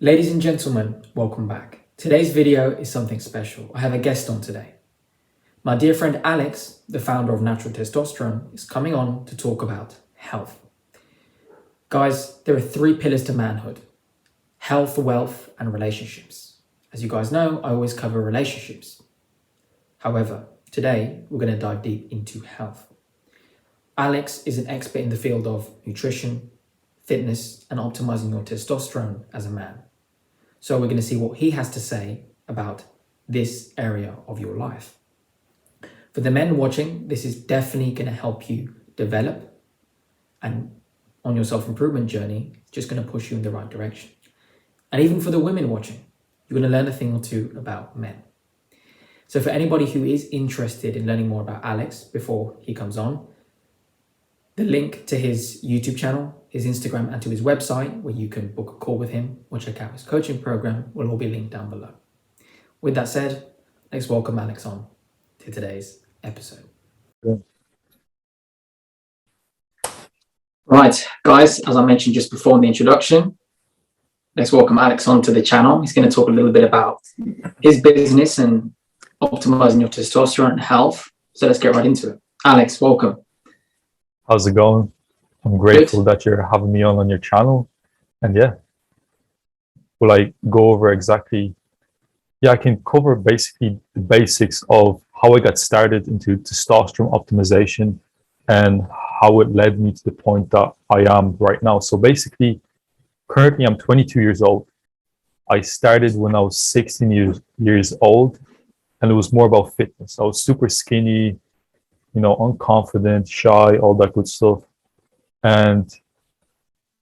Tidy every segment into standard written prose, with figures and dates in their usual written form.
Ladies and gentlemen, welcome back. Today's video is something special. I have a guest on today. My dear friend Aleks, the founder of Natural Testosterone, is coming on to talk about health. Guys, there are three pillars to manhood: health, wealth, and relationships. As you guys know, I always cover relationships. However, today we're going to dive deep into health. Aleks is an expert in the field of nutrition, fitness, and optimizing your testosterone as a man. So we're going to see what he has to say about this area of your life. For the men watching, this is definitely going to help you develop, and on your self-improvement journey, it's just going to push you in the right direction. And even for the women watching, you're going to learn a thing or two about men. So for anybody who is interested in learning more about Aleks before he comes on, the link to his YouTube channel, his Instagram, and to his website, where you can book a call with him or check out his coaching program, will all be linked down below. With that said, let's welcome Aleks on to today's episode. Good. Right, guys, as I mentioned just before in the introduction, let's welcome Aleks on to the channel. He's going to talk a little bit about his business and optimizing your testosterone and health. So let's get right into it. Aleks, welcome. How's it going? I'm grateful that you're having me on your channel. And yeah, will I go over exactly? Yeah, I can cover basically the basics of how I got started into testosterone optimization and how it led me to the point that I am right now. So basically, currently I'm 22 years old. I started when I was 16 years old, and it was more about fitness. I was super skinny, unconfident, shy, all that good stuff. And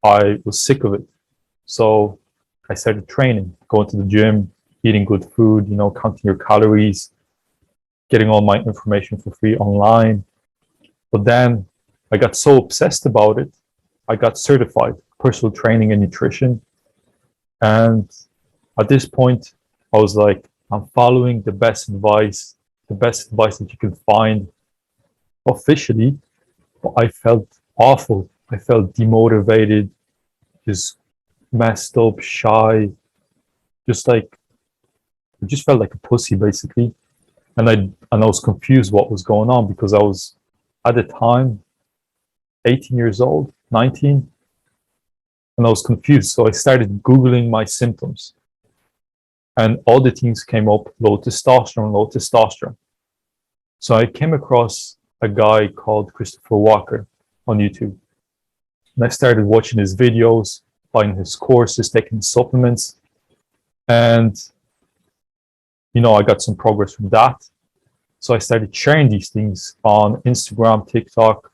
I was sick of it. So I started training, going to the gym, eating good food, counting your calories, getting all my information for free online. But then I got so obsessed about it, I got certified, personal training and nutrition. And at this point, I was like, I'm following the best advice that you can find officially, but I felt awful. I felt demotivated, just messed up, shy, I just felt like a pussy basically. And I was confused what was going on, because I was at the time 18 years old, 19, and I was confused. So I started Googling my symptoms, and all the things came up: low testosterone, low testosterone. So I came across a guy called Christopher Walker on YouTube. And I started watching his videos, buying his courses, taking supplements. And, I got some progress from that. So I started sharing these things on Instagram, TikTok,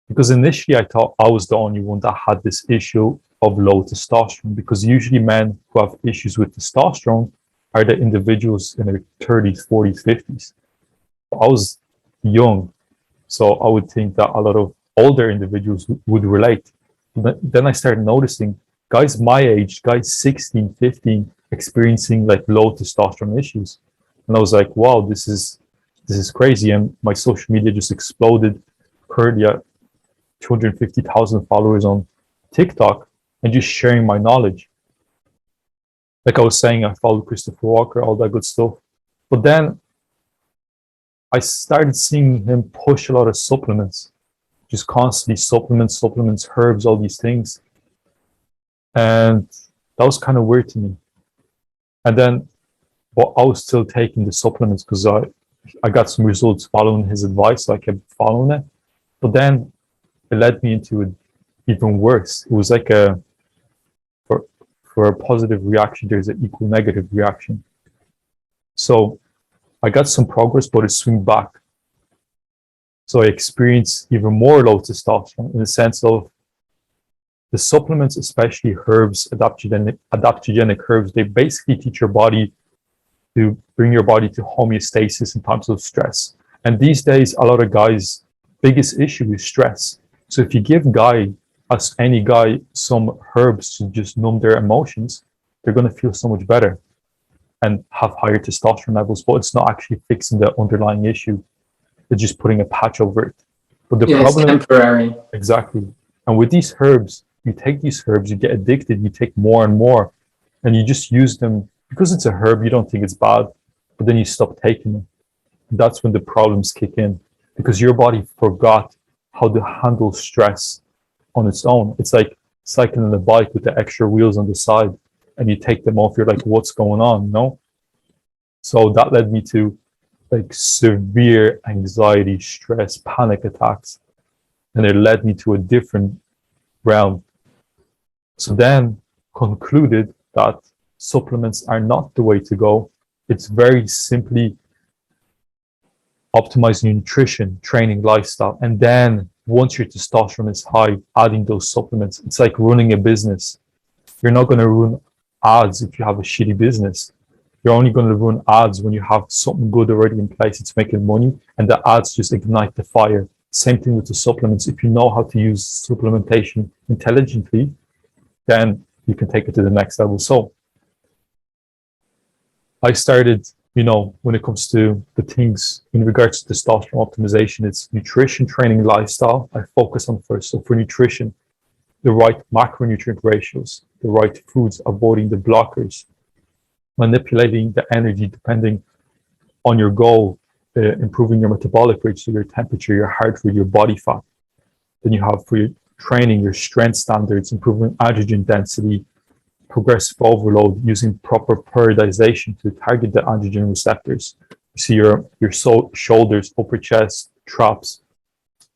because initially I thought I was the only one that had this issue of low testosterone, because usually men who have issues with testosterone are the individuals in their 30s, 40s, 50s. I was young, so I would think that a lot of older individuals would relate. But then I started noticing guys my age, guys 16, 15, experiencing like low testosterone issues. And I was like, wow, this is crazy. And my social media just exploded. Currently at 250,000 followers on TikTok, and just sharing my knowledge. Like I was saying, I followed Christopher Walker, all that good stuff. But then I started seeing him push a lot of supplements, just constantly supplements, herbs, all these things. And that was kind of weird to me. And then, I was still taking the supplements because I got some results following his advice, so I kept following it. But then it led me into it even worse. It was like for a positive reaction, there's an equal negative reaction. So I got some progress, but it swung back. So I experienced even more low testosterone, in the sense of the supplements, especially herbs, adaptogenic herbs, they basically teach your body to bring your body to homeostasis in times of stress. And these days, a lot of guys' biggest issue is stress. So if you give any guy some herbs to just numb their emotions, they're going to feel so much better and have higher testosterone levels, but it's not actually fixing the underlying issue. It's just putting a patch over it. But the problem it's temporary. Exactly. And with these herbs, you take these herbs, you get addicted, you take more and more, and you just use them because it's a herb, you don't think it's bad, but then you stop taking them. That's when the problems kick in, because your body forgot how to handle stress on its own. It's like cycling a bike with the extra wheels on the side, and you take them off, you're like, what's going on? No? So that led me to like severe anxiety, stress, panic attacks. And it led me to a different realm. So then concluded that supplements are not the way to go. It's very simply optimizing nutrition, training, lifestyle. And then once your testosterone is high, adding those supplements. It's like running a business. You're not going to run ads if you have a shitty business. You're only going to run ads when you have something good already in place. It's making money, and the ads just ignite the fire. Same thing with the supplements. If you know how to use supplementation intelligently, then you can take it to the next level. So I started, when it comes to the things in regards to testosterone optimization, it's nutrition, training, lifestyle. I focus on first. So for nutrition, the right macronutrient ratios, the right foods, avoiding the blockers, manipulating the energy depending on your goal, improving your metabolic rate, so your temperature, your heart rate, your body fat. Then you have for your training, your strength standards, improving androgen density, progressive overload, using proper periodization to target the androgen receptors. You see your shoulders, upper chest, traps.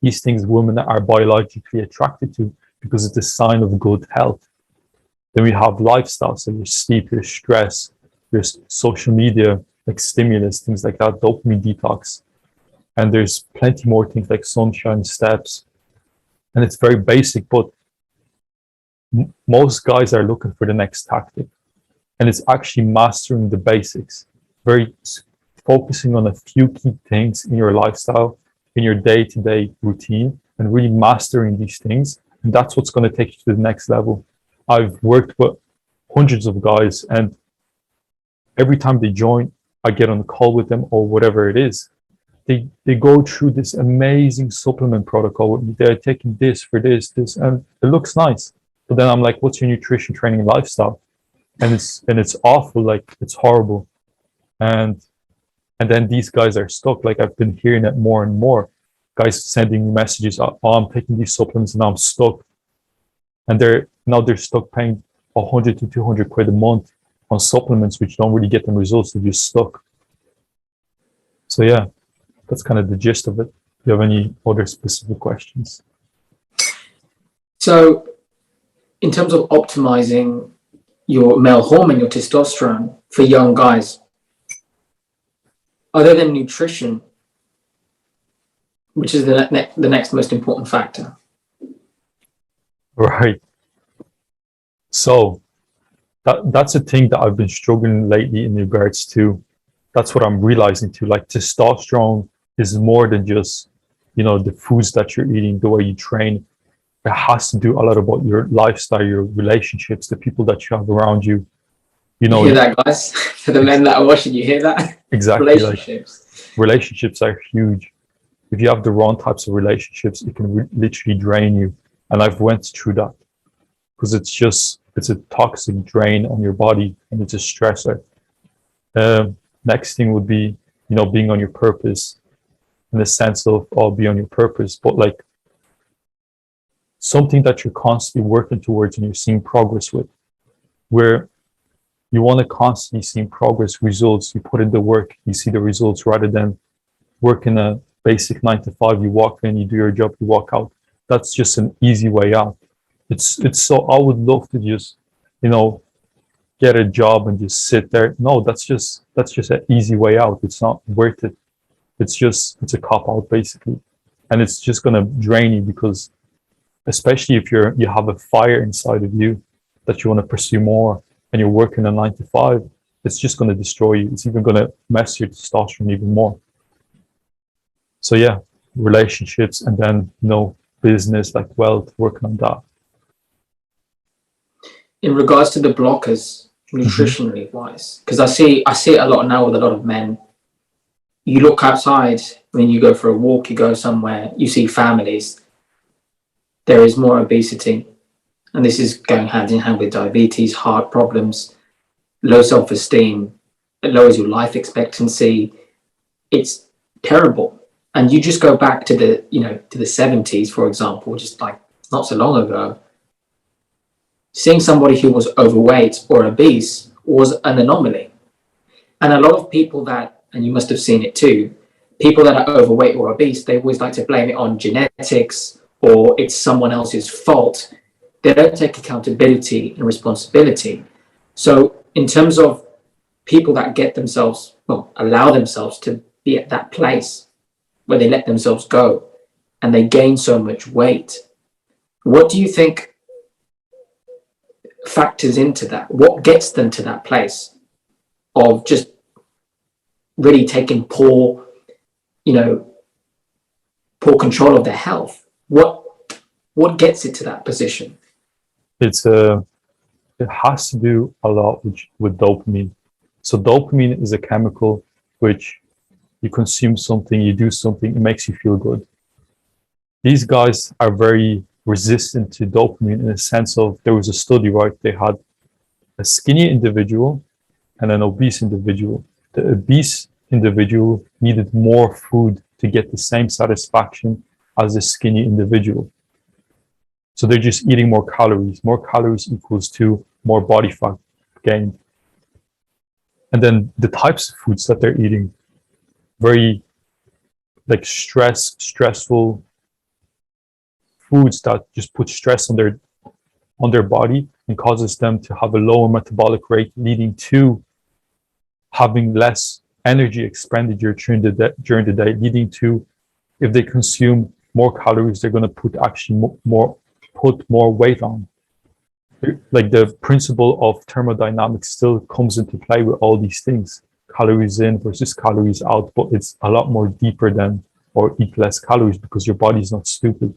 These things women are biologically attracted to because it's a sign of good health. Then we have lifestyle, so your sleep, your stress, your social media, like stimulus, things like that, dopamine detox. And there's plenty more things like sunshine steps. And it's very basic, but most guys are looking for the next tactic. And it's actually mastering the basics, very focusing on a few key things in your lifestyle, in your day-to-day routine, and really mastering these things. And that's what's going to take you to the next level. I've worked with hundreds of guys, and every time they join, I get on a call with them or whatever it is. They go through this amazing supplement protocol with me. They're taking this for this, and it looks nice. But then I'm like, what's your nutrition, training, and lifestyle? And it's awful, like it's horrible. And then these guys are stuck. Like I've been hearing it more and more. Guys sending me messages, oh, I'm taking these supplements and I'm stuck. And they're stuck paying 100 to 200 quid a month on supplements which don't really get them results. They're just stuck. So yeah, that's kind of the gist of it. Do you have any other specific questions? So in terms of optimizing your male hormone, your testosterone for young guys, other than nutrition, which is the next most important factor? Right. So that's a thing that I've been struggling lately in regards to. That's what I'm realizing too. Like testosterone is more than just, the foods that you're eating, the way you train. It has to do a lot about your lifestyle, your relationships, the people that you have around you. You hear that, guys? For the men that are watching, you hear that? Exactly. Relationships. Relationships are huge. If you have the wrong types of relationships, it can literally drain you. And I've went through that because it's a toxic drain on your body, and it's a stressor. Next thing would be, being on your purpose, in the sense of, be on your purpose, but like something that you're constantly working towards and you're seeing progress with, where you want to constantly see progress, results, you put in the work, you see the results, rather than working a basic 9 to 5, you walk in, you do your job, you walk out. That's just an easy way out. It's so, I would love to just, get a job and just sit there. No, that's just an easy way out. It's not worth it. It's a cop out basically. And it's just going to drain you, because especially if you have a fire inside of you that you want to pursue more, and you're working a 9 to 5, it's just going to destroy you. It's even going to mess your testosterone even more. So yeah, relationships, and then, business, like wealth, working on that. In regards to the blockers, nutritionally wise, because I see it a lot now with a lot of men. You look outside when you go for a walk, you go somewhere, you see families. There is more obesity, and this is going hand in hand with diabetes, heart problems. low self-esteem, it lowers your life expectancy. It's terrible. And you just go back to the, to the 70s, for example, just like not so long ago, seeing somebody who was overweight or obese was an anomaly. And a lot of people that, and you must have seen it too, people that are overweight or obese, they always like to blame it on genetics or it's someone else's fault. They don't take accountability and responsibility. So in terms of people that get themselves, allow themselves to be at that place where they let themselves go and they gain so much weight, what do you think factors into that? What gets them to that place of just really taking poor control of their health? What gets it to that position? It has to do a lot with dopamine. So dopamine is a chemical which you consume something, you do something, it makes you feel good. These guys are very resistant to dopamine in the sense of, there was a study, right? They had a skinny individual and an obese individual. The obese individual needed more food to get the same satisfaction as the skinny individual. So they're just eating more calories. More calories equals to more body fat gained. And then the types of foods that they're eating, very like stressful foods that just put stress on their body and causes them to have a lower metabolic rate, leading to having less energy expenditure during the day, leading to, if they consume more calories, they're going to put more weight on. Like the principle of thermodynamics still comes into play with all these things. Calories in versus calories out, but it's a lot more deeper than, or eat less calories, because your body is not stupid.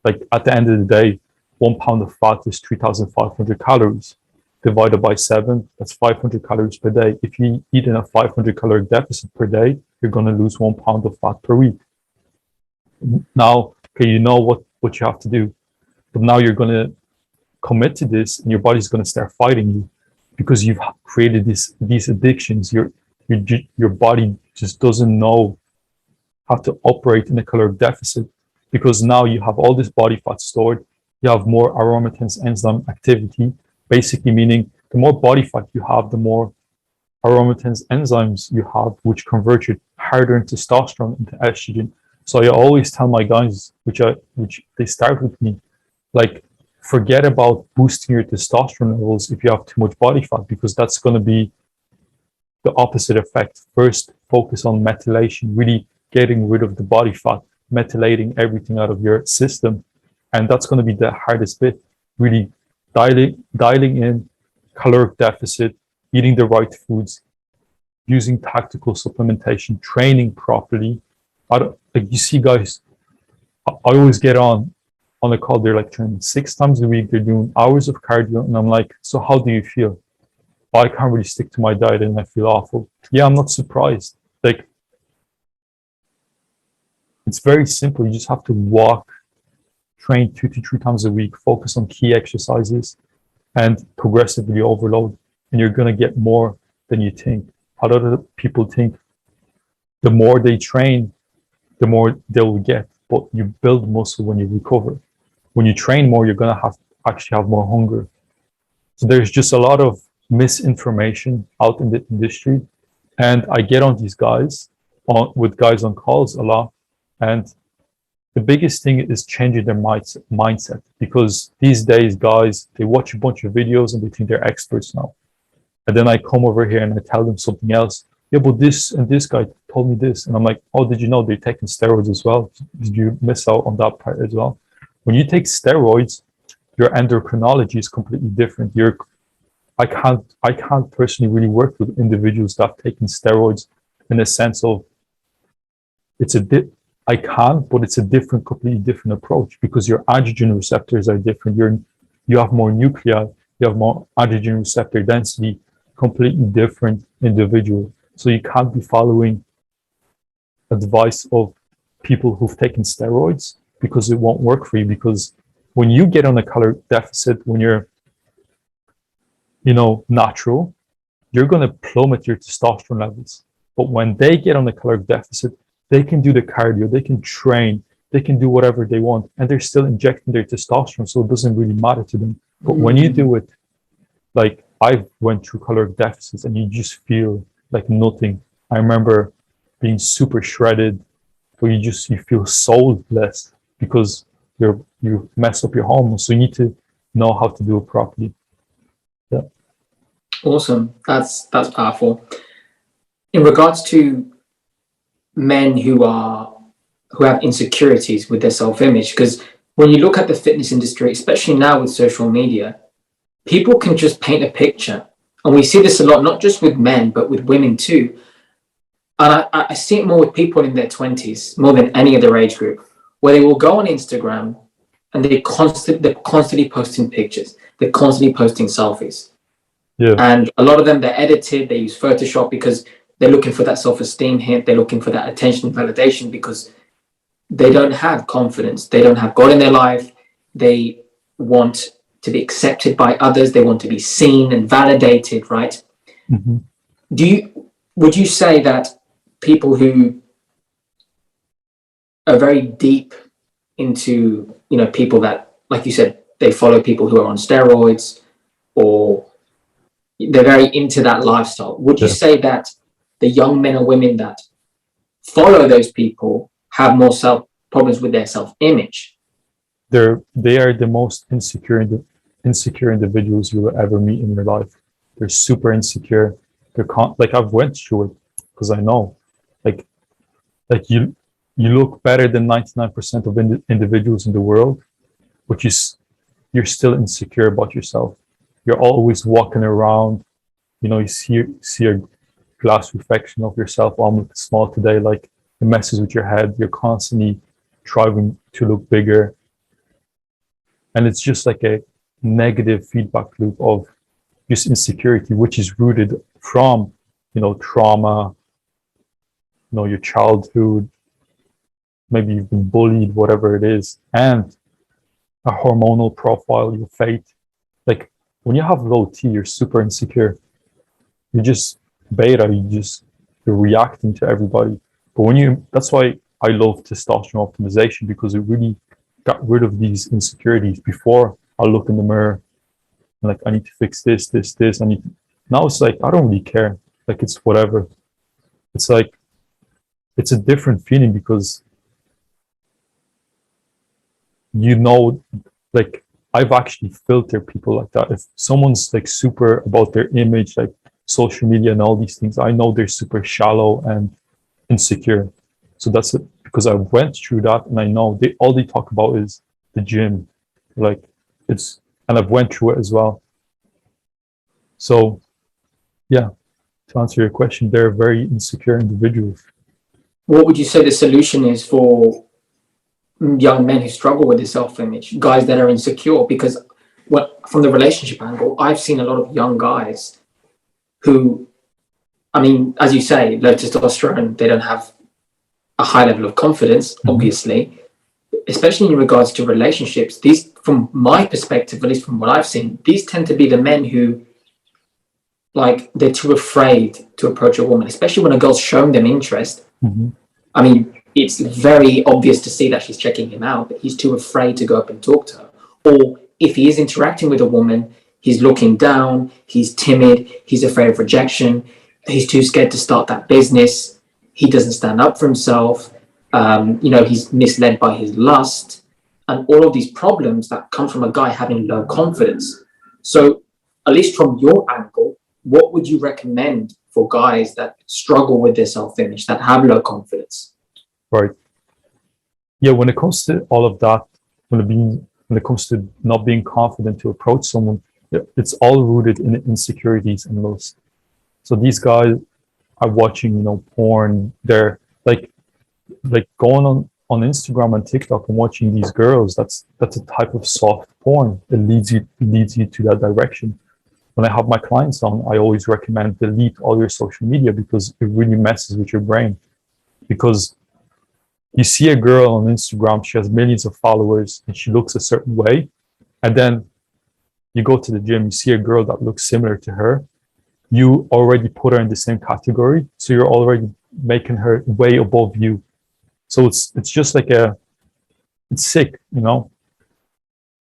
Like at the end of the day, 1 pound of fat is 3,500 calories. Divided by 7, that's 500 calories per day. If you eat in a 500 calorie deficit per day, you're going to lose 1 pound of fat per week. Now, okay, you know what you have to do, but now you're going to commit to this and your body's going to start fighting you because you've created these addictions. Your body just doesn't know how to operate in a caloric deficit, because now you have all this body fat stored, you have more aromatase enzyme activity, basically meaning the more body fat you have, the more aromatase enzymes you have, which convert you harder into testosterone, into estrogen. So I always tell my guys, which they start with me, like, forget about boosting your testosterone levels if you have too much body fat, because that's going to be the opposite effect. First, focus on methylation, really getting rid of the body fat, methylating everything out of your system. And that's going to be the hardest bit, really dialing in caloric deficit, eating the right foods, using tactical supplementation, training properly. Like you see guys, I always get on a call, they're like training 6 times a week, they're doing hours of cardio, and I'm like, so how do you feel? I can't really stick to my diet and I feel awful. Yeah, I'm not surprised. Like, it's very simple. You just have to walk, train 2 to 3 times a week, focus on key exercises, and progressively overload. And you're going to get more than you think. A lot of people think the more they train, the more they will get. But you build muscle when you recover. When you train more, you're going to actually have more hunger. So there's just a lot of misinformation out in the industry. And I get on these guys, with guys on calls a lot. And the biggest thing is changing their mindset, because these days, guys, they watch a bunch of videos and they think they're experts now. And then I come over here and I tell them something else. Yeah, but this and this guy told me this. And I'm like, oh, did you know they're taking steroids as well? Did you miss out on that part as well? When you take steroids, your endocrinology is completely different. I can't personally really work with individuals that have taken steroids, in a sense of I can, but it's a completely different approach, because your androgen receptors are different. You have more nuclei, you have more androgen receptor density, completely different individual. So you can't be following advice of people who've taken steroids, because it won't work for you. Because when you get on a caloric deficit, when you're, natural, you're going to plummet your testosterone levels. But when they get on a caloric deficit, they can do the cardio, they can train, they can do whatever they want, and they're still injecting their testosterone, so it doesn't really matter to them. But when you do it, like I went through caloric deficits, and you just feel like nothing. I remember being super shredded, but you feel so less because you mess up your hormones. So you need to know how to do it properly. Yeah. Awesome. That's powerful. In regards to men who have insecurities with their self-image, because when you look at the fitness industry, especially now with social media, people can just paint a picture. And we see this a lot, not just with men, but with women too. And I see it more with people in their 20s, more than any other age group, where they will go on Instagram and they're constantly posting pictures. They're constantly posting selfies. Yeah. And a lot of them, they're edited, they use Photoshop because they're looking for that self-esteem hit. They're looking for that attention and validation because they don't have confidence. They don't have God in their life. They want to be accepted by others. They want to be seen and validated, right? Mm-hmm. Would you say that people who are very deep into, people that, like you said, they follow people who are on steroids or they're very into that lifestyle, would you say that the young men or women that follow those people have more problems with their self-image? They are the most insecure individuals you will ever meet in your life. They're super insecure. Like I've went through it because I know, like you look better than 99% of individuals in the world, but you're still insecure about yourself. You're always walking around, you see a glass reflection of yourself. Oh, I'm looking small today. Like it messes with your head. You're constantly striving to look bigger. And it's just like a negative feedback loop of just insecurity, which is rooted from, trauma, your childhood, maybe you've been bullied, whatever it is, and a hormonal profile, your fate. Like when you have low T, you're super insecure. You're just beta, you're reacting to everybody. But that's why I love testosterone optimization, because it really got rid of these insecurities. Before, I look in the mirror and like, I need to fix this. Now it's like, I don't really care. Like it's whatever. It's like, it's a different feeling because like I've actually filtered people like that. If someone's like super about their image, like social media and all these things, I know they're super shallow and insecure. So that's it, because I went through that, and I know all they talk about is the gym. Like and I've went through it as well. So yeah, to answer your question, they're very insecure individuals. What would you say the solution is for young men who struggle with their self-image, guys that are insecure? Because from the relationship angle, I've seen a lot of young guys who, as you say, low testosterone, they don't have a high level of confidence, obviously, especially in regards to relationships. These, from my perspective, at least from what I've seen, these tend to be the men who, like, they're too afraid to approach a woman, especially when a girl's showing them interest. It's very obvious to see that she's checking him out, but he's too afraid to go up and talk to her. Or if he is interacting with a woman, he's looking down, he's timid, he's afraid of rejection, he's too scared to start that business, he doesn't stand up for himself, he's misled by his lust, and all of these problems that come from a guy having low confidence. So, at least from your angle, what would you recommend for guys that struggle with their self-image, that have low confidence? Right. Yeah, when it comes to all of that, when it comes to not being confident to approach someone, it's all rooted in insecurities and lust. So these guys are watching, porn. They're like going on Instagram and TikTok and watching these girls. That's a type of soft porn. It leads you to that direction. When I have my clients on, I always recommend delete all your social media, because it really messes with your brain. Because you see a girl on Instagram, she has millions of followers and she looks a certain way. And then you go to the gym, you see a girl that looks similar to her. you already put her in the same category. So you're already making her way above you. So it's just like it's sick, you know?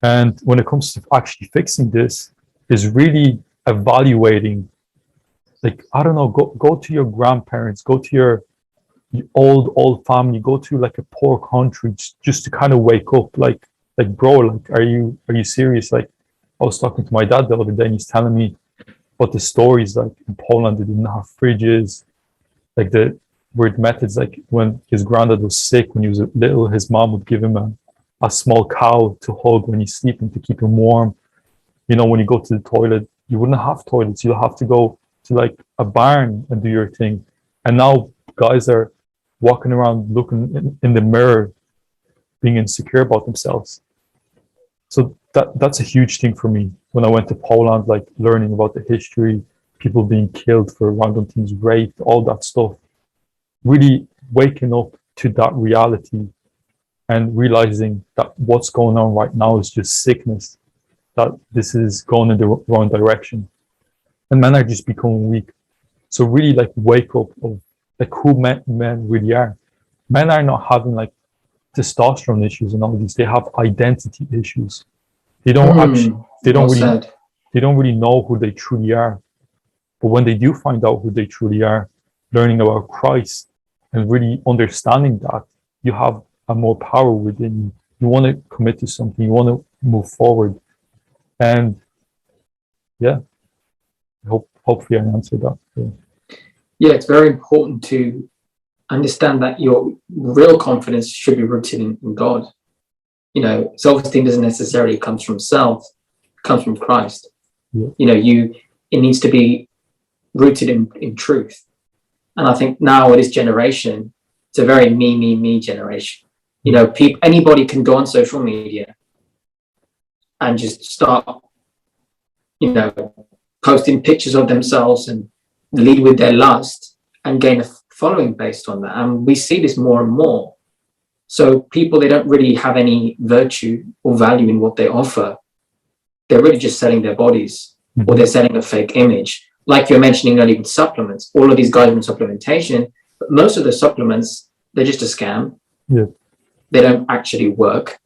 And when it comes to actually fixing this, is really evaluating, like, I don't know, go to your grandparents, go to your old family, go to like a poor country just to kind of wake up, like bro, like are you serious? Like I was talking to my dad the other day and he's telling me what the stories, like in Poland they didn't have fridges, like the weird methods, like when his granddad was sick when he was little, his mom would give him a small cow to hug when he's sleeping to keep him warm. You know, when you go to the toilet, you wouldn't have toilets, you'll have to go to like a barn and do your thing. And now guys are walking around looking in the mirror, being insecure about themselves. So that's a huge thing for me. When I went to Poland, like learning about the history, people being killed for random things, raped, all that stuff, really waking up to that reality and realizing that what's going on right now is just sickness, that this is going in the wrong direction. And men are just becoming weak. So really like wake up of like who men really are. Men are not having like testosterone issues and all these. They have identity issues. They don't they don't really know who they truly are. But when they do find out who they truly are, learning about Christ and really understanding that, you have a more power within you. You want to commit to something, you want to move forward. And yeah, hopefully I answered that. Yeah, it's very important to understand that your real confidence should be rooted in God. You know, self-esteem doesn't necessarily come from self, it comes from Christ. Yeah. You know, it needs to be rooted in truth. And I think now with this generation, it's a very me generation. You know, anybody can go on social media and just start, you know, posting pictures of themselves and lead with their lust and gain a following based on that. And we see this more and more. So people, they don't really have any virtue or value in what they offer. They're really just selling their bodies, or they're selling a fake image. Like you're mentioning earlier with supplements, all of these guys are in supplementation, but most of the supplements, they're just a scam. Yeah. They don't actually work.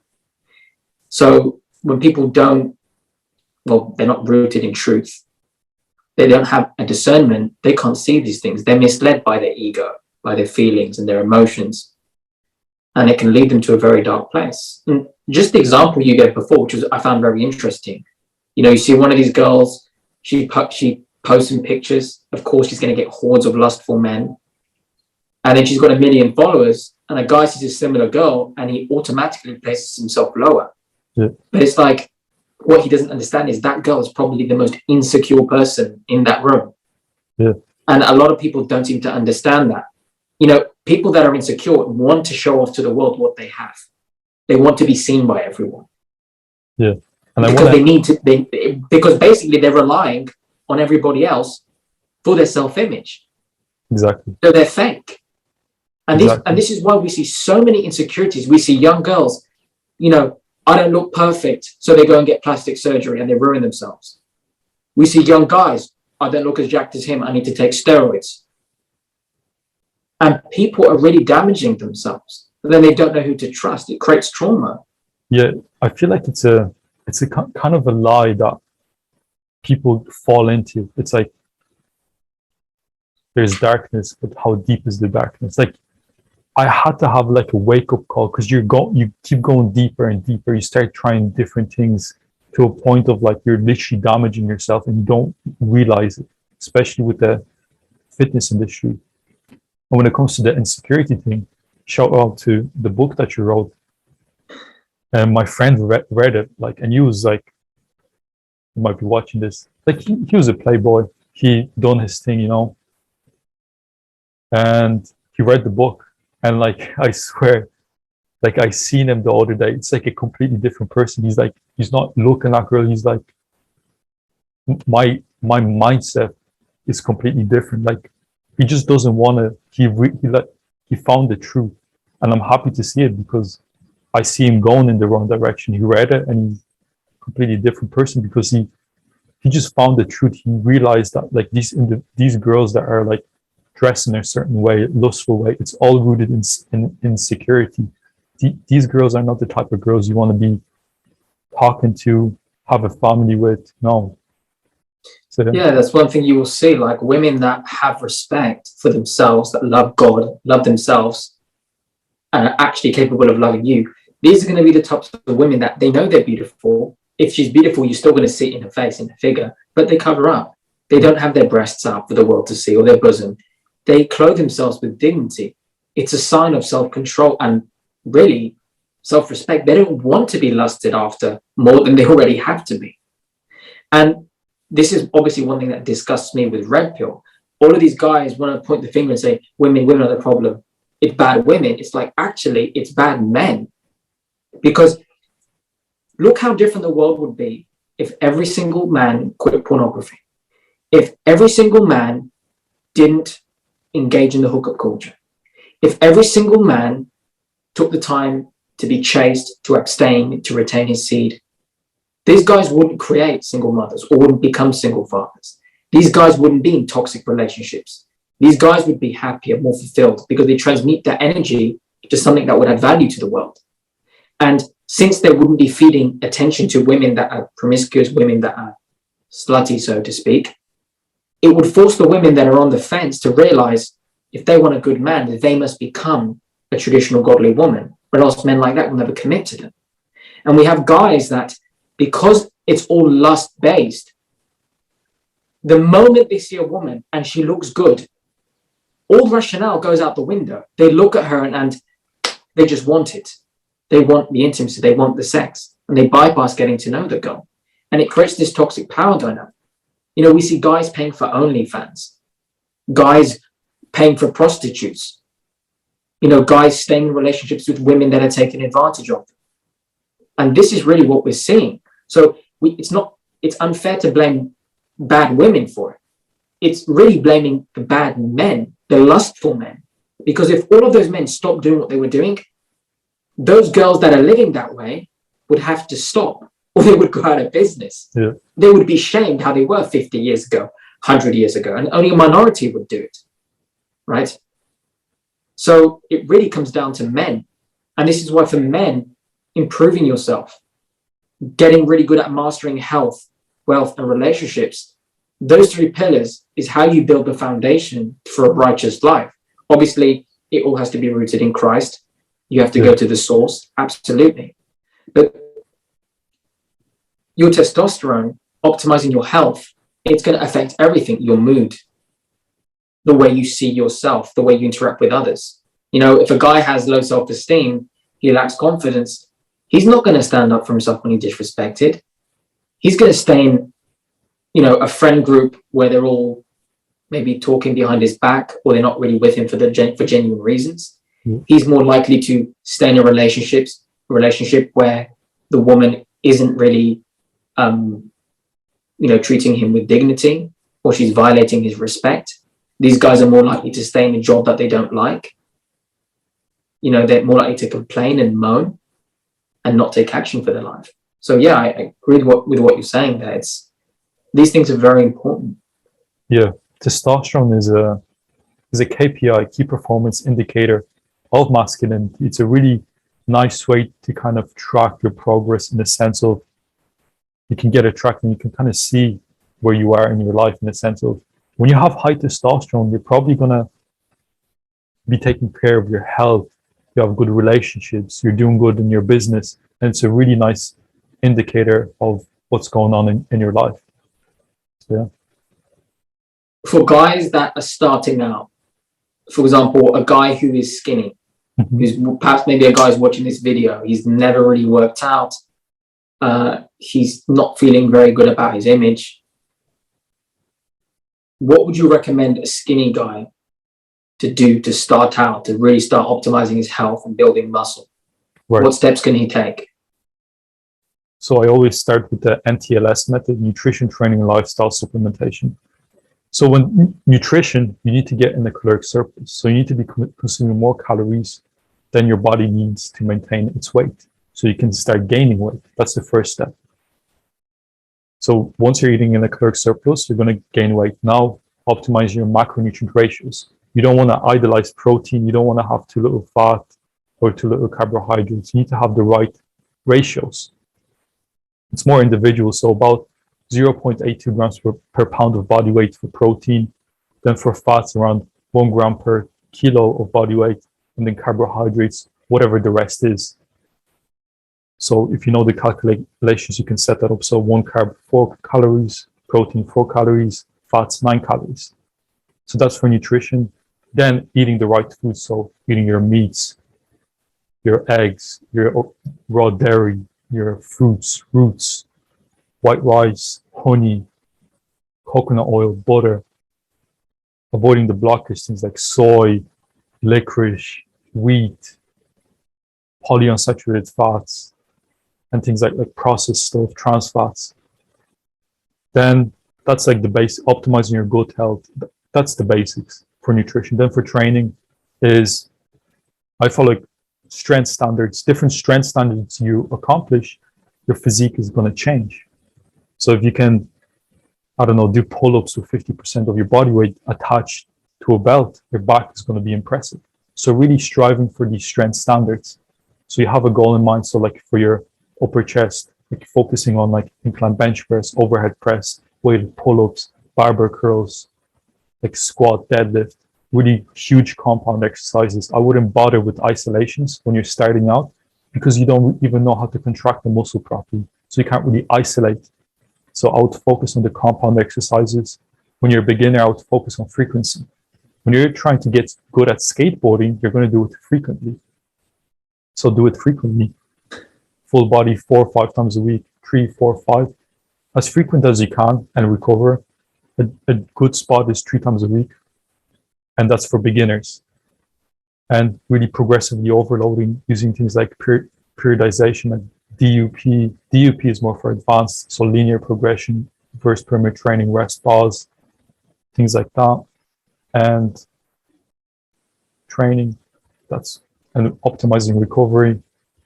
So when people they're not rooted in truth, they don't have a discernment, they can't see these things. They're misled by their ego, by their feelings and their emotions. And it can lead them to a very dark place. And just the example you gave before, which I found very interesting. You know, you see one of these girls, she posts some pictures. Of course, she's going to get hordes of lustful men. And then she's got 1 million followers. And a guy sees a similar girl and he automatically places himself lower. Yeah. But it's like, what he doesn't understand is that girl is probably the most insecure person in that room. Yeah. And a lot of people don't seem to understand that. You know, people that are insecure want to show off to the world what they have. They want to be seen by everyone. Yeah. And because basically they're relying on everybody else for their self-image. Exactly. So they're fake. And this is why we see so many insecurities. We see young girls, you know, I don't look perfect, so they go and get plastic surgery and they ruin themselves. We see young guys, I don't look as jacked as him, I need to take steroids. And people are really damaging themselves. And then they don't know who to trust. It creates trauma. Yeah, I feel like it's a kind of a lie that people fall into. It's like there's darkness, but how deep is the darkness? Like I had to have like a wake up call, because you keep going deeper and deeper. You start trying different things to a point of like you're literally damaging yourself and you don't realize it, especially with the fitness industry. And when it comes to the insecurity thing, shout out to the book that you wrote. And my friend read it, like, and he was like, you might be watching this. Like he was a playboy. He done his thing, you know. And he read the book. And like, I swear, like I seen him the other day. It's like a completely different person. He's like, he's not looking at girl. He's like, my mindset is completely different. Like he just doesn't want to, he found the truth. And I'm happy to see it, because I see him going in the wrong direction. He read it and he's a completely different person, because he just found the truth. He realized that like these girls that are like dressed in a certain way, lustful way, it's all rooted in insecurity. These girls are not the type of girls you want to be talking to, have a family with. No. So, yeah, that's one thing you will see, like women that have respect for themselves, that love God, love themselves, and are actually capable of loving you. These are going to be the types of women that they know they're beautiful. If she's beautiful, you're still going to see it in her face, in her figure, but they cover up. They don't have their breasts out for the world to see, or their bosom. They clothe themselves with dignity. It's a sign of self-control and really self-respect. They don't want to be lusted after more than they already have to be. And this is obviously one thing that disgusts me with Red Pill. All of these guys want to point the finger and say, women are the problem. It's bad women. It's like, actually, it's bad men. Because look how different the world would be if every single man quit pornography. If every single man didn't engage in the hookup culture. If every single man took the time to be chaste, to abstain, to retain his seed, these guys wouldn't create single mothers or wouldn't become single fathers. These guys wouldn't be in toxic relationships. These guys would be happier, more fulfilled, because they transmute that energy to something that would add value to the world. And since they wouldn't be feeding attention to women that are promiscuous, women that are slutty, so to speak, it would force the women that are on the fence to realize if they want a good man, they must become a traditional godly woman, or else men like that will never commit to them. And we have guys that, because it's all lust-based, the moment they see a woman and she looks good, all rationale goes out the window. They look at her and they just want it. They want the intimacy, they want the sex, and they bypass getting to know the girl. And it creates this toxic power dynamic. You know, we see guys paying for OnlyFans, guys paying for prostitutes, you know, guys staying in relationships with women that are taken advantage of. And this is really what we're seeing. So it's unfair to blame bad women for it. It's really blaming the bad men, the lustful men. Because if all of those men stopped doing what they were doing, those girls that are living that way would have to stop, or they would go out of business. yeah. They would be shamed how they were 50 years ago, 100 years ago, and only a minority would do it, right? So it really comes down to men. And this is why for men, improving yourself, getting really good at mastering health, wealth, and relationships, those three pillars is how you build the foundation for a righteous life. Obviously, it all has to be rooted in Christ. You have to go to the source, absolutely. But your testosterone, optimizing your health, it's going to affect everything, your mood, the way you see yourself, the way you interact with others. You know, if a guy has low self-esteem, he lacks confidence, he's not going to stand up for himself when he's disrespected. He's going to stay in, you know, a friend group where they're all maybe talking behind his back, or they're not really with him for genuine reasons. He's more likely to stay in a relationship where the woman isn't really, treating him with dignity, or she's violating his respect. These guys are more likely to stay in a job that they don't like. You know, they're more likely to complain and moan and not take action for their life. So yeah, I agree with what you're saying there. These things are very important. Yeah, testosterone is a KPI, key performance indicator of masculinity. It's a really nice way to kind of track your progress, in the sense of you can get a track and you can kind of see where you are in your life, in the sense of when you have high testosterone, you're probably going to be taking care of your health, you have good relationships, you're doing good in your business, and it's a really nice indicator of what's going on in your life. So, yeah. For guys that are starting out, for example, a guy who is skinny, who's perhaps maybe a guy's watching this video, he's never really worked out, he's not feeling very good about his image. What would you recommend a skinny guy to do to start out, to really start optimizing his health and building muscle? Right. What steps can he take? So I always start with the NTLS method, nutrition, training, and lifestyle supplementation. So when nutrition, you need to get in the caloric surplus. So you need to be consuming more calories than your body needs to maintain its weight, so you can start gaining weight. That's the first step. So once you're eating in a caloric surplus, you're going to gain weight. Now optimize your macronutrient ratios. You don't want to idolize protein. You don't want to have too little fat or too little carbohydrates. You need to have the right ratios. It's more individual. So about 0.82 grams per pound of body weight for protein. Then for fats, around 1 gram per kilo of body weight. And then carbohydrates, whatever the rest is. So if you know the calculations, you can set that up. So 1 carb, 4 calories, protein, 4 calories, fats, 9 calories. So that's for nutrition. Then eating the right food. So eating your meats, your eggs, your raw dairy, your fruits, roots, white rice, honey, coconut oil, butter. Avoiding the blockers, things like soy, licorice, wheat, polyunsaturated fats, and things like processed stuff, trans fats. Then that's like the base, optimizing your gut health. That's the basics for nutrition. Then for training is, I follow strength standards. Different strength standards you accomplish, your physique is going to change. So if you can, I don't know, do pull-ups with 50% of your body weight attached to a belt, your back is going to be impressive. So really striving for these strength standards. So you have a goal in mind. So like for your upper chest, like focusing on like incline bench press, overhead press, weighted pull-ups, barbell curls, like squat, deadlift, really huge compound exercises. I wouldn't bother with isolations when you're starting out because you don't even know how to contract the muscle properly. So you can't really isolate. So I would focus on the compound exercises. When you're a beginner, I would focus on frequency. When you're trying to get good at skateboarding, you're going to do it frequently. So do it frequently. Full body 4 or 5 times a week, 3, 4, 5, as frequent as you can and recover. A good spot is 3 times a week. And that's for beginners. And really progressively overloading using things like periodization and DUP. DUP is more for advanced, so linear progression, reverse pyramid training, rest pause, things like that. And training, and optimizing recovery.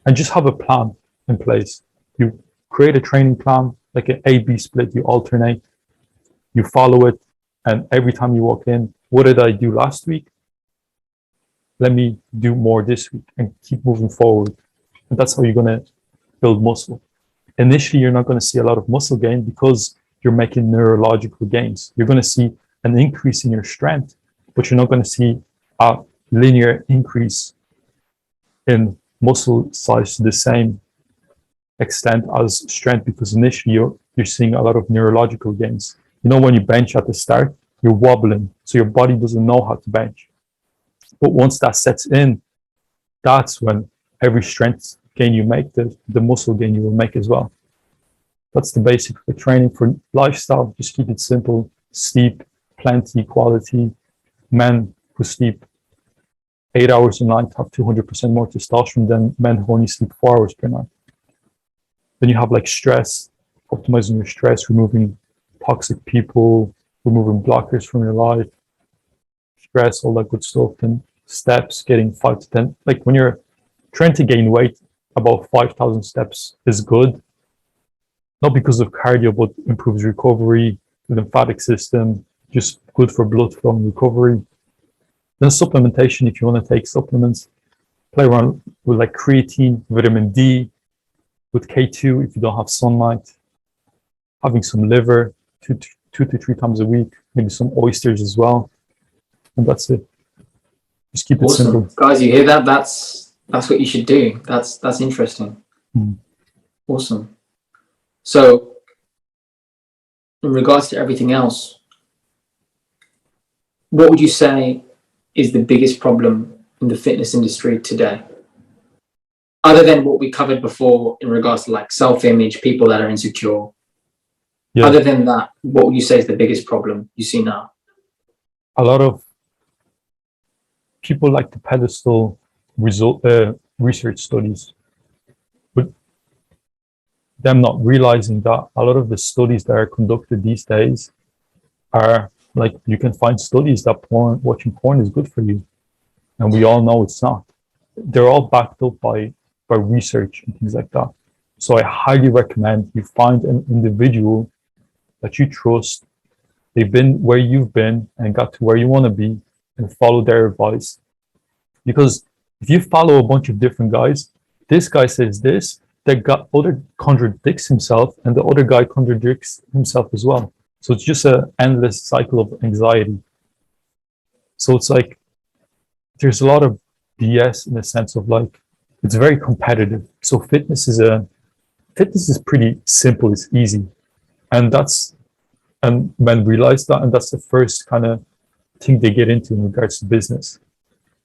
And just have a plan in place. You create a training plan, like an A-B split, you alternate, you follow it, and every time you walk in, what did I do last week? Let me do more this week and keep moving forward. And that's how you're going to build muscle. Initially, you're not going to see a lot of muscle gain because you're making neurological gains. You're going to see an increase in your strength, but you're not going to see a linear increase in muscle size to the same extent as strength, because initially you're seeing a lot of neurological gains. You know, when you bench at the start, you're wobbling, so your body doesn't know how to bench. But once that sets in, that's when every strength gain you make, the muscle gain you will make as well. That's the basic for training. For lifestyle, just keep it simple. Sleep, plenty, quality. Men who sleep 8 hours a night have 200% more testosterone than men who only sleep 4 hours per night. Then you have like stress, optimizing your stress, removing toxic people, removing blockers from your life, stress, all that good stuff. Then steps, getting 5 to 10. Like when you're trying to gain weight, about 5,000 steps is good. Not because of cardio, but improves recovery, the lymphatic system, just good for blood flow and recovery. Then supplementation, if you want to take supplements, play around with like creatine, vitamin D, with K2 if you don't have sunlight, having some liver 2 to 3 times a week, maybe some oysters as well. And that's it. Just keep it simple. Guys, you hear that? That's what you should do. That's interesting. Awesome. So in regards to everything else, what would you say is the biggest problem in the fitness industry today? Other than what we covered before in regards to like self-image, people that are insecure. Yeah. Other than that, what would you say is the biggest problem you see now? A lot of people like to pedestal research studies, but them not realizing that a lot of the studies that are conducted these days are like, you can find studies that watching porn is good for you, and we all know it's not. They're all backed up by research and things like that. So I highly recommend you find an individual that you trust. They've been where you've been and got to where you want to be, and follow their advice. Because if you follow a bunch of different guys, this guy says this, the other contradicts himself, and the other guy contradicts himself as well. So it's just an endless cycle of anxiety. So it's like there's a lot of BS in the sense of like it's very competitive. So fitness is pretty simple, it's easy. And men realize that, and that's the first kind of thing they get into in regards to business.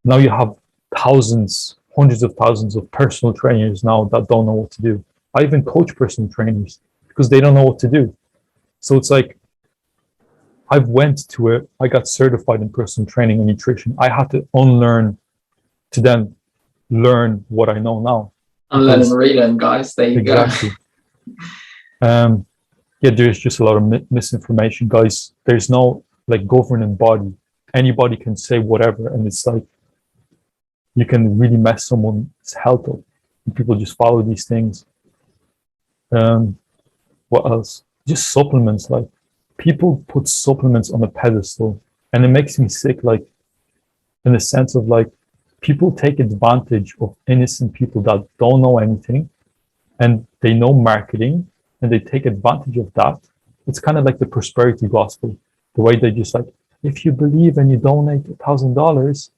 Now you have thousands, hundreds of thousands of personal trainers now that don't know what to do. I even coach personal trainers because they don't know what to do. So it's like I got certified in personal training and nutrition. I had to unlearn to then learn what I know now. Unlearn and relearn, guys. There you exactly. go. Yeah, there's just a lot of misinformation, guys. There's no like governing body. Anybody can say whatever, and it's like you can really mess someone's health up. And people just follow these things. What else? Just supplements. Like people put supplements on a pedestal, and it makes me sick. Like in the sense of like people take advantage of innocent people that don't know anything, and they know marketing, and they take advantage of that. It's kind of like the prosperity gospel, the way they just like, if you believe and you donate $1,000,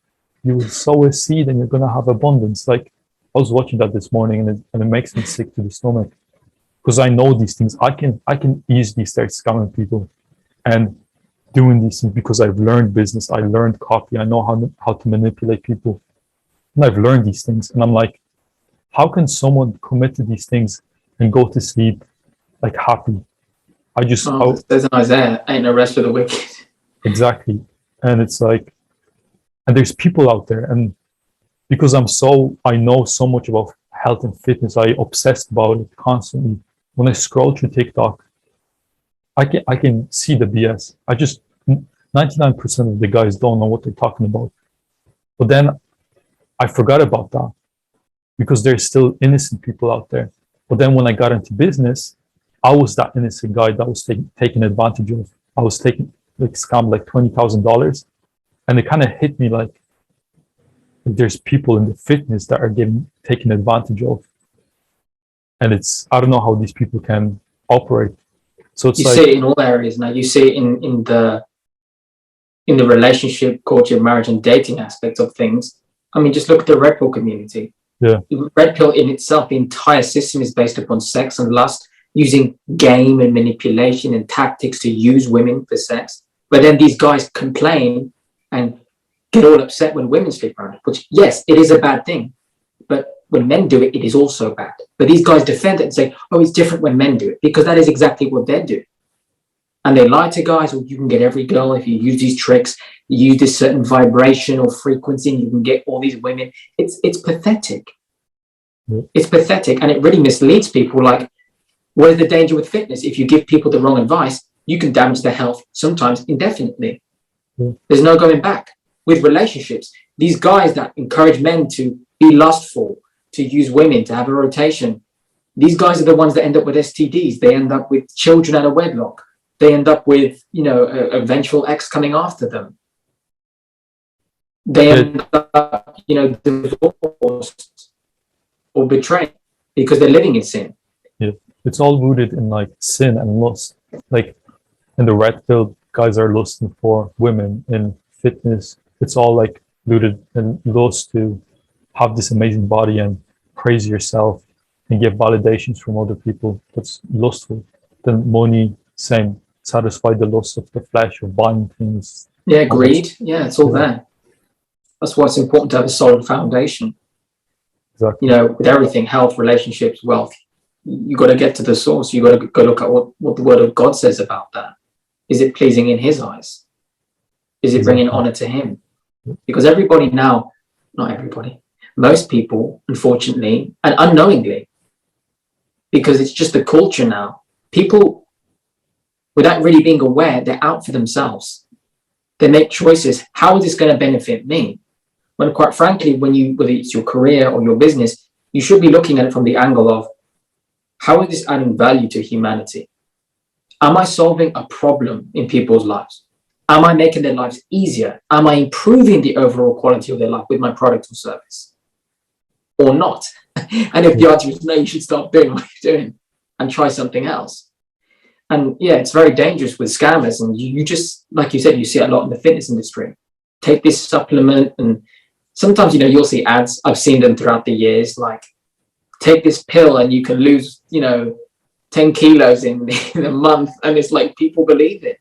you will sow a seed and you're going to have abundance. Like I was watching that this morning, and it makes me sick to the stomach because I know these things. I can easily start scamming people and doing these things because I've learned business. I learned copy. I know how to manipulate people, and I've learned these things. And I'm like, how can someone commit to these things and go to sleep like happy? There's an Isaiah, ain't no rest for the wicked. Exactly. And it's like, and there's people out there, and because I know so much about health and fitness, I obsessed about it constantly. When I scroll through TikTok, I can see the BS. 99% of the guys don't know what they're talking about. But then I forgot about that because there's still innocent people out there. But then when I got into business, I was that innocent guy that was taken advantage of. I was scammed like $20,000, and it kind of hit me like there's people in the fitness that are getting taken advantage of, and I don't know how these people can operate. So it's you see it in all areas now. You see it in the relationship, courtship, marriage, and dating aspects of things. I mean, just look at the red pill community. Yeah, red pill in itself, the entire system is based upon sex and lust, using game and manipulation and tactics to use women for sex. But then these guys complain and get all upset when women sleep around, which, yes, it is a bad thing. But when men do it, it is also bad. But these guys defend it and say, oh, it's different when men do it, because that is exactly what they're doing. And they lie to guys, well, you can get every girl if you use these tricks, you use this certain vibration or frequency, and you can get all these women. It's pathetic. Yeah. It's pathetic, and it really misleads people. Like, what is the danger with fitness? If you give people the wrong advice, you can damage their health, sometimes indefinitely. Yeah. There's no going back. With relationships, these guys that encourage men to be lustful, to use women, to have a rotation, these guys are the ones that end up with STDs. They end up with children out of wedlock. They end up with, a vengeful ex coming after them. They end up, divorced or betrayed because they're living in sin. Yeah, it's all rooted in like sin and lust. Like in the red pill, guys are lusting for women. In fitness, it's all like rooted in lust to have this amazing body and praise yourself and get validations from other people. That's lustful. Then money, same, satisfy the lust of the flesh of buying things. Yeah, greed. Yeah, it's all there. That's why it's important to have a solid foundation. Exactly. With everything, health, relationships, wealth, you got to get to the source. You got to go look at what the word of God says about that. Is it pleasing in his eyes? Is it bringing honor to him? Because everybody now, not everybody, most people, unfortunately, and unknowingly, because it's just the culture now, people, without really being aware, they're out for themselves. They make choices. How is this going to benefit me? When, quite frankly, whether it's your career or your business, you should be looking at it from the angle of, how is this adding value to humanity? Am I solving a problem in people's lives? Am I making their lives easier? Am I improving the overall quality of their life with my product or service? Or not? And if the answer is no, you should stop doing what you're doing and try something else. And yeah, it's very dangerous with scammers. And you just, like you said, you see it a lot in the fitness industry. Take this supplement, and sometimes, you'll see ads. I've seen them throughout the years, like, take this pill and you can lose, 10 kilos in a month. And it's like, people believe it.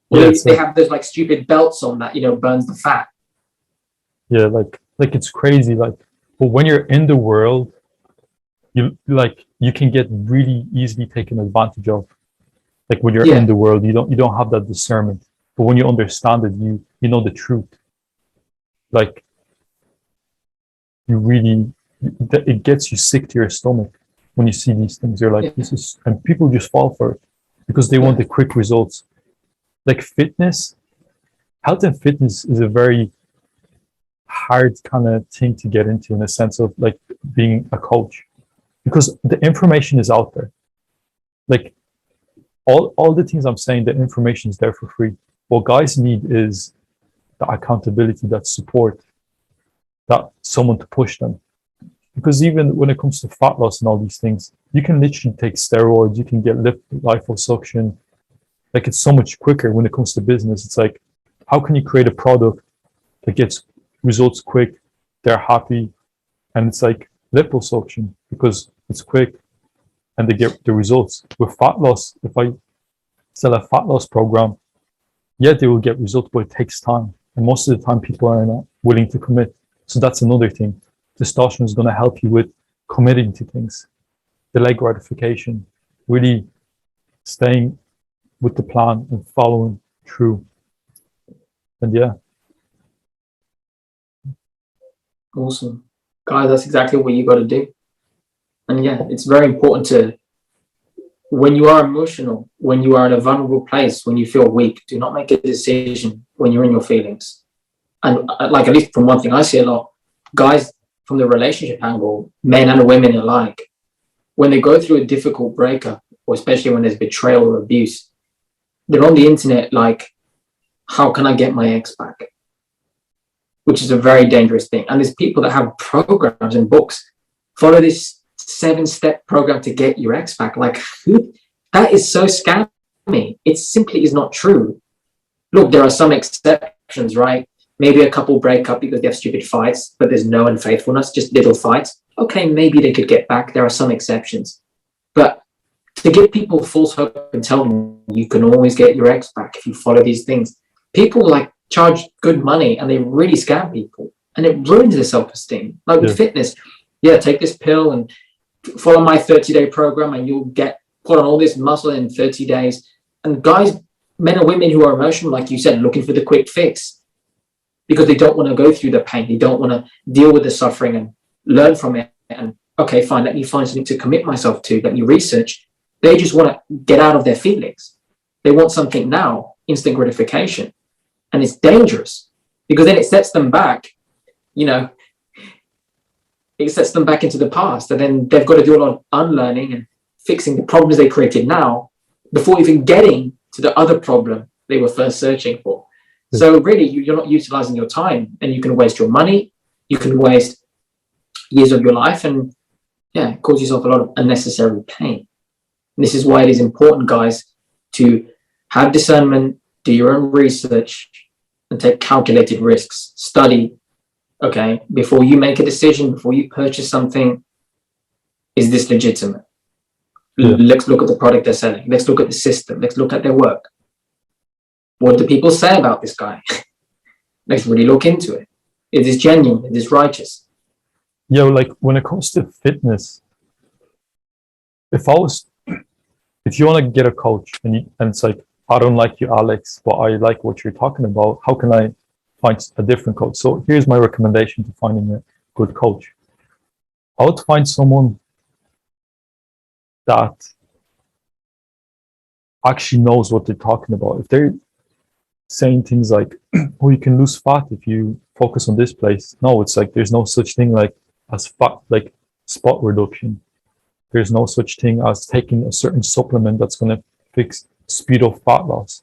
Well, they have those like stupid belts on that, burns the fat. Yeah, like it's crazy. Like, but when you're in the world, you can get really easily taken advantage of. Like when you're in the world, you don't have that discernment. But when you understand it, you know the truth. Like, it gets you sick to your stomach when you see these things. You're like, this is, and people just fall for it because they want the quick results. Like health and fitness is a very hard kind of thing to get into, in a sense of like being a coach, because the information is out there. Like all the things I'm saying, the information is there for free. What guys need is the accountability, that support, that someone to push them. Because even when it comes to fat loss and all these things, you can literally take steroids, you can get liposuction. Like, it's so much quicker when it comes to business. It's like, how can you create a product that gets results quick, they're happy, and it's like liposuction because it's quick and they get the results. With fat loss, if I sell a fat loss program, they will get results, but it takes time. And most of the time people are not willing to commit. So that's another thing. Testosterone is going to help you with committing to things, delay gratification, really staying with the plan and following through. And Awesome. Guys, that's exactly what you got to do. And it's very important to, when you are emotional, when you are in a vulnerable place, when you feel weak, do not make a decision when you're in your feelings. And like, at least from one thing I see a lot, guys from the relationship angle, men and women alike, when they go through a difficult breakup, or especially when there's betrayal or abuse, they're on the internet like, how can I get my ex back? Which is a very dangerous thing. And there's people that have programs and books. Follow this 7-step program to get your ex back. Like, that is so scammy. It simply is not true. Look, there are some exceptions, right? Maybe a couple break up because they have stupid fights, but there's no unfaithfulness, just little fights. Okay, maybe they could get back. There are some exceptions. But to give people false hope and tell them you can always get your ex back if you follow these things, people like charge good money and they really scam people, and it ruins their self-esteem. Like with fitness, take this pill and follow my 30-day program and you'll put on all this muscle in 30 days. And guys, men and women who are emotional, like you said, looking for the quick fix because they don't want to go through the pain. They don't want to deal with the suffering and learn from it. And okay, fine, let me find something to commit myself to. Let me research. They just want to get out of their feelings. They want something now, instant gratification. And it's dangerous because then it sets them back, it sets them back into the past. And then they've got to do a lot of unlearning and fixing the problems they created now before even getting to the other problem they were first searching for. So really, you're not utilizing your time, and you can waste your money. You can waste years of your life and cause yourself a lot of unnecessary pain. And this is why it is important, guys, to have discernment, do your own research, and take calculated risks. Study, before you make a decision, before you purchase something, is this legitimate? Let's look at the product they're selling. Let's look at the system. Let's look at their work. What do people say about this guy? Let's really look into it. Is this genuine? Is this righteous? Like when it comes to fitness, if you want to get a coach and it's like, I don't like you, Alex, but I like what you're talking about. How can I find a different coach? So here's my recommendation to finding a good coach. I would find someone that actually knows what they're talking about. If they're saying things like, oh, you can lose fat if you focus on this place. No, it's like, there's no such thing as fat, like spot reduction. There's no such thing as taking a certain supplement that's going to fix speed up fat loss.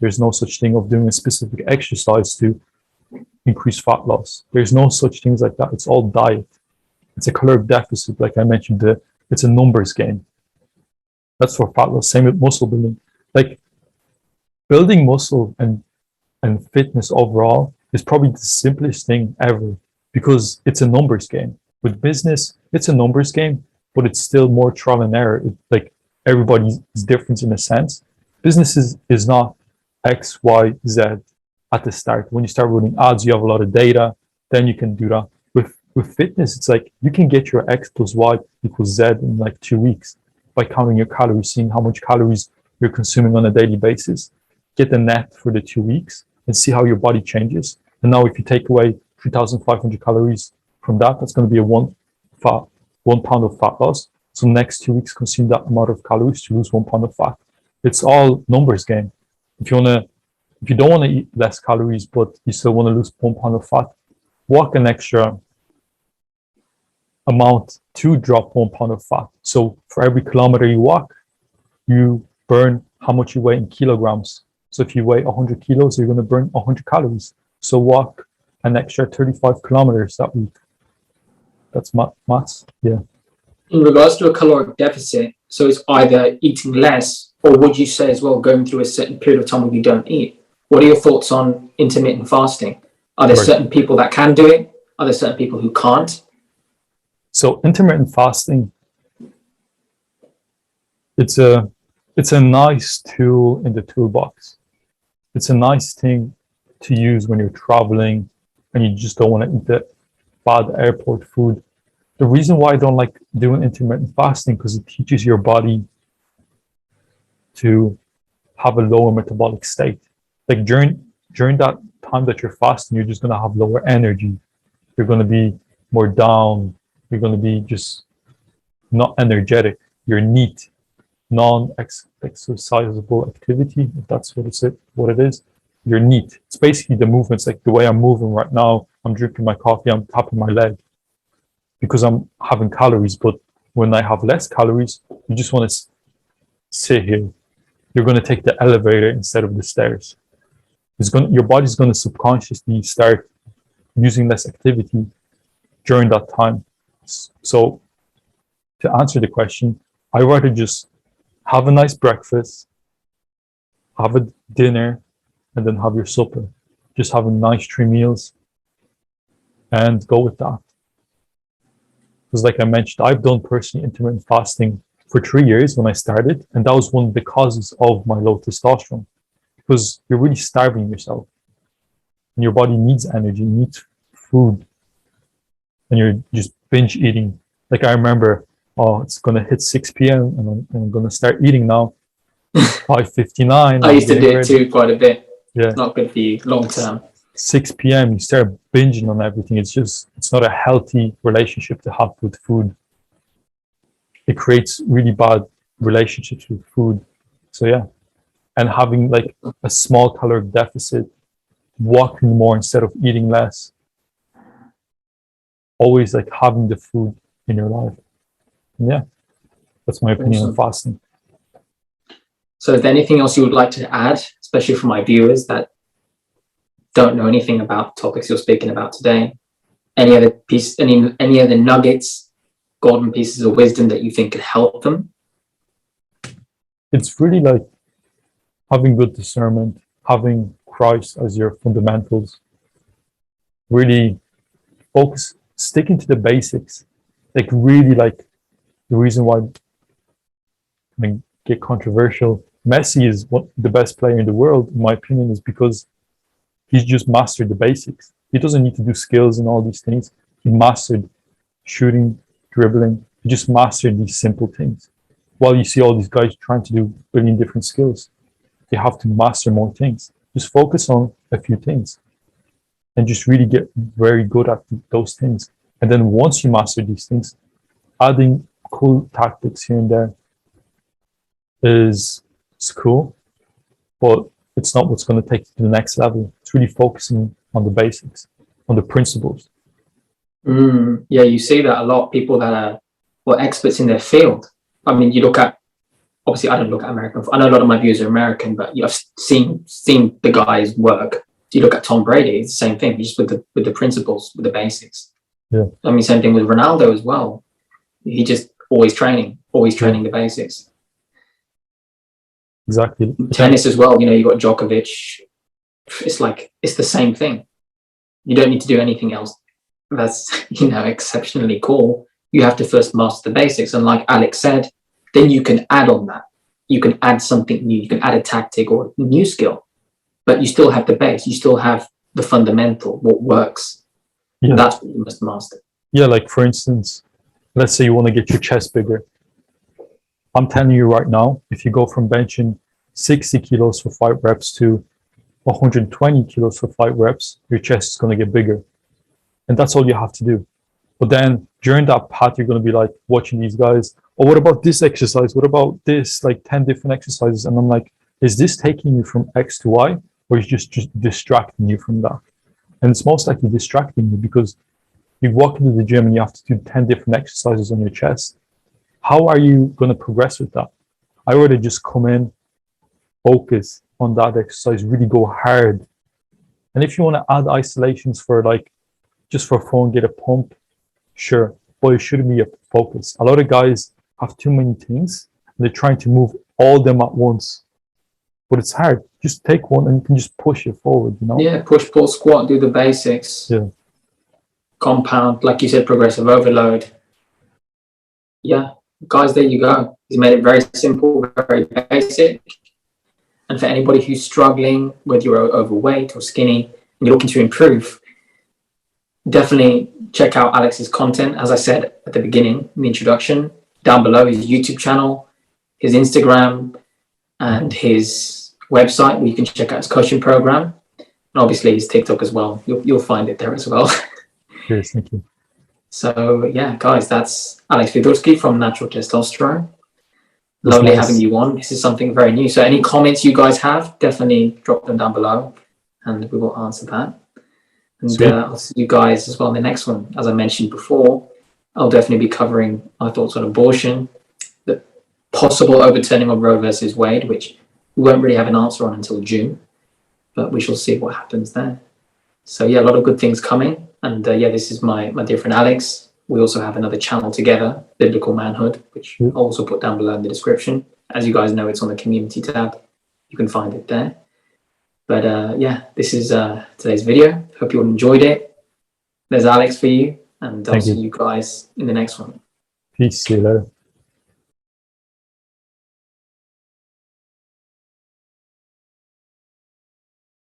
There's no such thing of doing a specific exercise to increase fat loss. There's no such things like that. It's all diet. It's a caloric deficit, like I mentioned. It's a numbers game. That's for fat loss. Same with muscle building. Like building muscle and fitness overall is probably the simplest thing ever because it's a numbers game. With business, it's a numbers game, but it's still more trial and error. Like everybody's different in a sense. Business is not X, Y, Z at the start. When you start running ads, you have a lot of data, then you can do that. With fitness, it's like you can get your X plus Y equals Z in like 2 weeks by counting your calories, seeing how much calories you're consuming on a daily basis. Get the net for the 2 weeks and see how your body changes. And now if you take away 3,500 calories from that, that's going to be a 1 pound of fat loss. So next 2 weeks, consume that amount of calories to lose 1 pound of fat. It's all numbers game. If you don't want to eat less calories, but you still want to lose 1 pound of fat, walk an extra amount to drop 1 pound of fat. So for every kilometer you walk, you burn how much you weigh in kilograms. So if you weigh 100 kilos, you're going to burn 100 calories. So walk an extra 35 kilometers that week. That's maths. Yeah. In regards to a caloric deficit, so it's either eating less, or would you say as well going through a certain period of time where you don't eat? What are your thoughts on intermittent fasting? Are there certain people that can do it? Are there certain people who can't? So intermittent fasting, it's a nice tool in the toolbox. It's a nice thing to use when you're traveling and you just don't want to eat the bad airport food. The reason why I don't like doing intermittent fasting because it teaches your body to have a lower metabolic state. Like during that time that you're fasting, you're just going to have lower energy. You're going to be more down. You're going to be just not energetic. You're neat, non-exercisable activity, if that's what it is. You're neat. It's basically the movements, like the way I'm moving right now. I'm drinking my coffee, I'm tapping my leg because I'm having calories. But when I have less calories, you just want to sit here. You're going to take the elevator instead of the stairs. Your body's going to subconsciously start using less activity during that time. So to answer the question, I'd rather just have a nice breakfast, have a dinner, and then have your supper. Just have a nice 3 meals and go with that. Because like I mentioned, I've done personally intermittent fasting for 3 years when I started, and that was one of the causes of my low testosterone. Because you're really starving yourself. And your body needs energy, needs food. And you're just binge eating. Like I remember, it's going to hit 6 p.m. and I'm going to start eating now. 5:59. I used to do it too quite a bit. Yeah. It's not good for you long term. 6 p.m. you start binging on everything. It's not a healthy relationship to have with food. It creates really bad relationships with food. So yeah. And having like a small caloric deficit, walking more instead of eating less. Always like having the food in your life. And yeah. That's my opinion on fasting. So is there anything else you would like to add, especially for my viewers that don't know anything about topics you're speaking about today? Any other nuggets, golden pieces of wisdom that you think could help them? It's really like having good discernment, having Christ as your fundamentals, really sticking to the basics. Like really like the reason why get controversial. Messi is the best player in the world, in my opinion, is because he's just mastered the basics. He doesn't need to do skills and all these things. He mastered shooting, dribbling. He just mastered these simple things. While you see all these guys trying to do a billion different skills, they have to master more things. Just focus on a few things and just really get very good at those things. And then once you master these things, adding cool tactics here and there is cool, but it's not what's going to take you to the next level. It's really focusing on the basics, on the principles. Yeah, you see that a lot. People that are experts in their field. I mean, you look at obviously I don't look at American. I know a lot of my viewers are American, but I've seen the guy's work. You look at Tom Brady, it's the same thing, just with the principles, with the basics. Yeah. I mean, same thing with Ronaldo as well. He just always training the basics. Exactly. Tennis as well, you got Djokovic. It's the same thing. You don't need to do anything else that's exceptionally cool. You have to first master the basics, and like Aleks said, then you can add on that. You can add something new. You can add a tactic or a new skill, but you still have the base. You still have the fundamental, what works. Yeah. That's what you must master. Yeah, like for instance, let's say you want to get your chest bigger. I'm telling you right now, if you go from benching 60 kilos for 5 reps to 120 kilos for 5 reps, your chest is going to get bigger. And that's all you have to do. But then during that path, you're going to be like watching these guys. Oh, what about this exercise? What about this? Like 10 different exercises. And I'm like, is this taking you from X to Y? Or is it just distracting you from that? And it's most likely distracting you because you walk into the gym and you have to do 10 different exercises on your chest. How are you going to progress with that? I would have just come in, focus on that exercise, really go hard. And if you want to add isolations for just for fun, get a pump, sure, but it shouldn't be a focus. A lot of guys have too many things and they're trying to move all of them at once, but it's hard. Just take one and you can just push it forward, Yeah, push, pull, squat, do the basics. Yeah. Compound, like you said, progressive overload. Yeah, guys, there you go. He's made it very simple, very basic. And for anybody who's struggling, whether you're overweight or skinny, and you're looking to improve, definitely check out Aleks's content. As I said at the beginning, in the introduction, down below, his YouTube channel, his Instagram, and his website where you can check out his coaching program. And obviously his TikTok as well. You'll find it there as well. Cheers, thank you. So yeah, guys, that's Aleks Fidurski from Natural Testosterone. Lovely having you on. This is something very new. So any comments you guys have, definitely drop them down below and we will answer that. And I'll see you guys as well in the next one. As I mentioned before, I'll definitely be covering my thoughts on abortion, the possible overturning of Roe versus Wade, which we won't really have an answer on until June, but we shall see what happens there. So yeah, a lot of good things coming. And this is my dear friend Aleks. We also have another channel together, Biblical Manhood, which I'll also put down below in the description. As you guys know, it's on the community tab. You can find it there. But this is today's video. Hope you all enjoyed it. There's Aleks for you. And I'll see you guys in the next one. Peace. See you later.